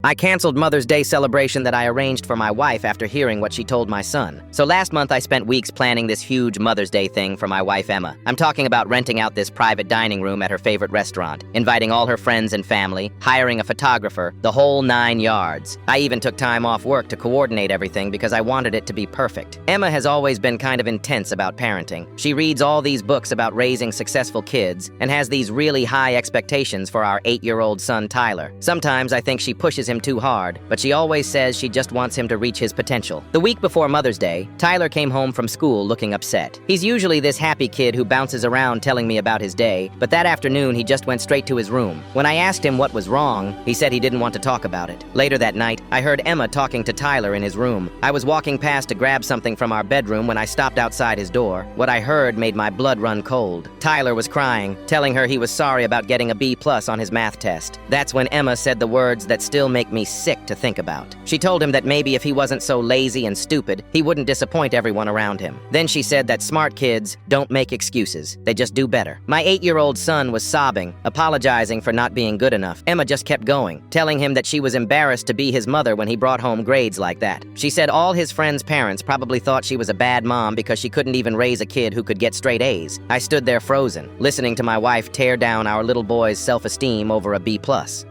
I canceled Mother's Day celebration that I arranged for my wife after hearing what she told my son. So last month I spent weeks planning this huge Mother's Day thing for my wife Emma. I'm talking about renting out this private dining room at her favorite restaurant, inviting all her friends and family, hiring a photographer, the whole 9 yards. I even took time off work to coordinate everything because I wanted it to be perfect. Emma has always been kind of intense about parenting. She reads all these books about raising successful kids and has these really high expectations for our 8-year-old son Tyler. Sometimes I think she pushes him too hard, but she always says she just wants him to reach his potential. The week before Mother's Day, Tyler came home from school looking upset. He's usually this happy kid who bounces around telling me about his day, but that afternoon he just went straight to his room. When I asked him what was wrong, he said he didn't want to talk about it. Later that night, I heard Emma talking to Tyler in his room. I was walking past to grab something from our bedroom when I stopped outside his door. What I heard made my blood run cold. Tyler was crying, telling her he was sorry about getting a B+ on his math test. That's when Emma said the words that still make me sick to think about. She told him that maybe if he wasn't so lazy and stupid, he wouldn't disappoint everyone around him. Then she said that smart kids don't make excuses. They just do better. My 8-year-old son was sobbing, apologizing for not being good enough. Emma just kept going, telling him that she was embarrassed to be his mother when he brought home grades like that. She said all his friends' parents probably thought she was a bad mom because she couldn't even raise a kid who could get straight A's. I stood there frozen, listening to my wife tear down our little boy's self-esteem over a B+.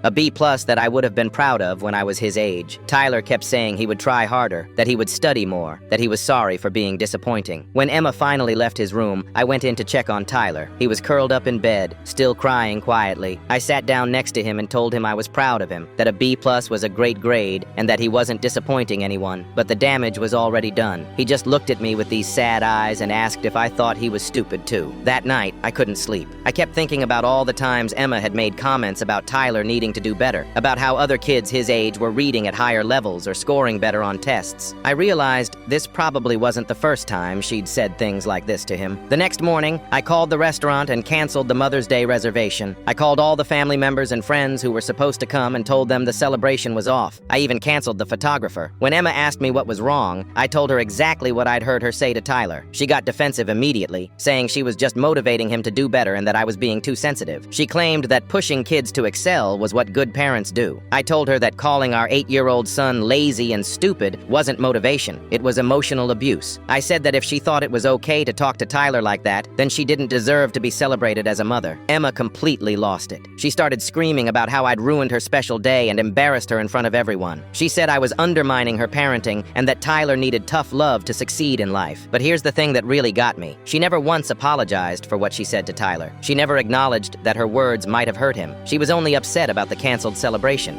A B+ that I would have been proud of when I was his age. Tyler kept saying he would try harder, that he would study more, that he was sorry for being disappointing. When Emma finally left his room, I went in to check on Tyler. He was curled up in bed, still crying quietly. I sat down next to him and told him I was proud of him, that a B+ was a great grade, and that he wasn't disappointing anyone. But the damage was already done. He just looked at me with these sad eyes and asked if I thought he was stupid too. That night, I couldn't sleep. I kept thinking about all the times Emma had made comments about Tyler needing to do better, about how other kids his age were reading at higher levels or scoring better on tests. I realized this probably wasn't the first time she'd said things like this to him. The next morning, I called the restaurant and canceled the Mother's Day reservation. I called all the family members and friends who were supposed to come and told them the celebration was off. I even canceled the photographer. When Emma asked me what was wrong, I told her exactly what I'd heard her say to Tyler. She got defensive immediately, saying she was just motivating him to do better and that I was being too sensitive. She claimed that pushing kids to excel was what good parents do. I told her that calling our 8-year-old son lazy and stupid wasn't motivation, it was emotional abuse. I said that if she thought it was okay to talk to Tyler like that, then she didn't deserve to be celebrated as a mother. Emma completely lost it. She started screaming about how I'd ruined her special day and embarrassed her in front of everyone. She said I was undermining her parenting and that Tyler needed tough love to succeed in life. But here's the thing that really got me. She never once apologized for what she said to Tyler. She never acknowledged that her words might have hurt him. She was only upset about the canceled celebration.